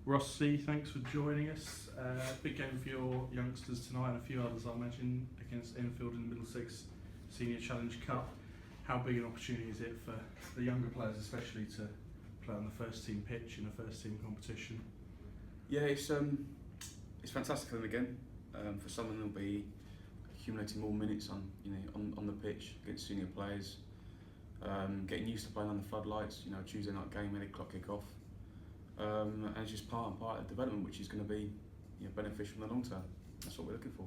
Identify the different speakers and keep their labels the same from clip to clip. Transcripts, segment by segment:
Speaker 1: Rossi, thanks for joining us. Big game for your youngsters tonight and a few others, I imagine, against Enfield in the Middlesex Senior Challenge Cup. How big an opportunity is it for the younger players, especially, to play on the first team pitch in a first team competition?
Speaker 2: Yeah, it's fantastic for them again. For some of them, they'll be accumulating more minutes on the pitch against senior players. Getting used to playing on the floodlights. Tuesday night game, 8 o'clock kick off. And it's just part of the development, which is going to be beneficial in the long term. That's what we're looking for.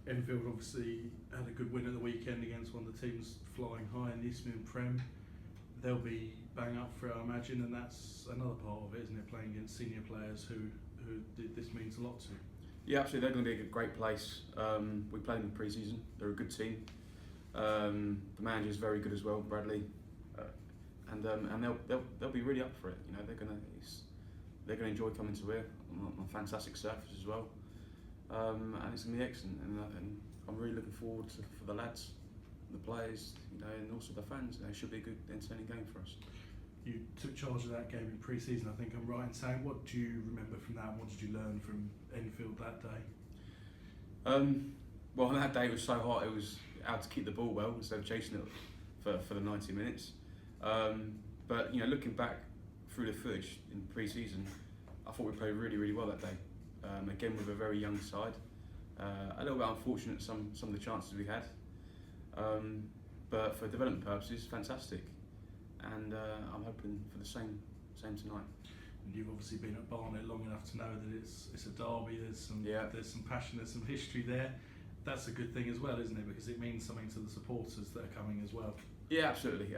Speaker 1: Enfield obviously had a good win at the weekend against one of the teams flying high in the Eastern Prem. They'll be bang up for it, I imagine, and that's another part of it, isn't it? Playing against senior players who this means a lot to.
Speaker 2: Yeah, absolutely. They're going to be a great place. We played them in pre-season. They're a good team. The manager's very good as well, Bradley, and they'll be really up for it. They're going to enjoy coming to here on a fantastic surface as well, and it's going to be excellent. And I'm really looking forward for the lads, the players, and also the fans. It should be a good, entertaining game for us.
Speaker 1: You took charge of that game in pre-season, I think I'm right in saying. What do you remember from that? What did you learn from Enfield that day?
Speaker 2: Well, on that day it was so hot. It was out to keep the ball well instead of chasing it for the 90 minutes. But looking back through the footage in pre-season, I thought we played really, really well that day. Again, with a very young side. A little bit unfortunate some of the chances we had, but for development purposes, fantastic. And I'm hoping for the same tonight.
Speaker 1: And you've obviously been at Barnet long enough to know that it's a derby. There's some passion, there's some history there. That's a good thing as well, isn't it? Because it means something to the supporters that are coming as well.
Speaker 2: Yeah, absolutely.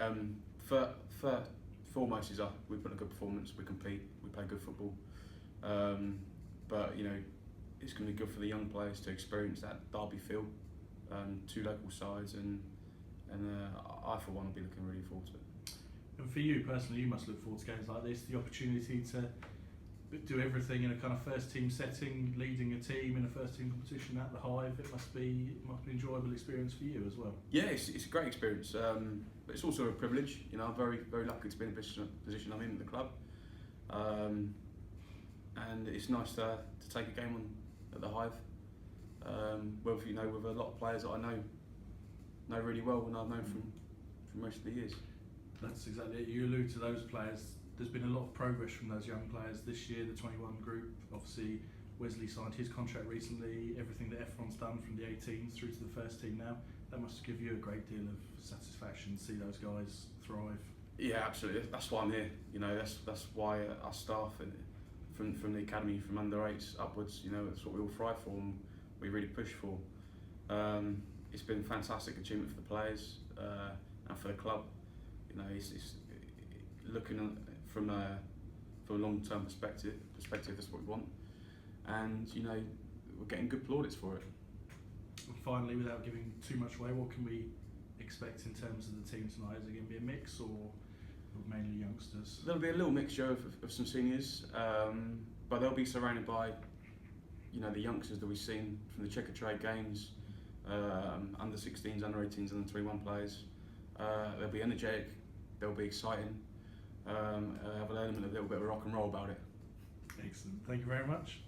Speaker 2: Foremost is we put a good performance, we compete, we play good football. But it's going to be good for the young players to experience that derby feel. Two local sides, and I for one will be looking really forward to it.
Speaker 1: And for you personally, you must look forward to games like this, the opportunity to do everything in a kind of first team setting, leading a team in a first team competition at the Hive. It must be an enjoyable experience for you as well.
Speaker 2: Yeah, it's a great experience, but it's also a privilege. I'm very, very lucky to be in the position I'm in the club, and it's nice to take a game on at the Hive. With a lot of players that I know really well, and I've known from most of the years.
Speaker 1: That's exactly it. You allude to those players. There's been a lot of progress from those young players this year, the 21 group. Obviously, Wesley signed his contract recently. Everything that Efron's done from the 18s through to the first team now, that must give you a great deal of satisfaction to see those guys thrive.
Speaker 2: Yeah, absolutely. That's why I'm here. That's why our staff from the academy, from under 8s upwards, that's what we all thrive for and we really push for. It's been a fantastic achievement for the players and for the club. It's looking from a long-term perspective, that's what we want, and we're getting good plaudits for it.
Speaker 1: And finally, without giving too much away, what can we expect in terms of the team tonight? Is it going to be a mix or mainly youngsters?
Speaker 2: There'll be a little mixture of some seniors, but they'll be surrounded by the youngsters that we've seen from the Checker Trade games, under 16s, under 18s, and under 21 players. They'll be energetic, they'll be exciting, have an element of a little bit of rock and roll about it.
Speaker 1: Excellent. Thank you very much.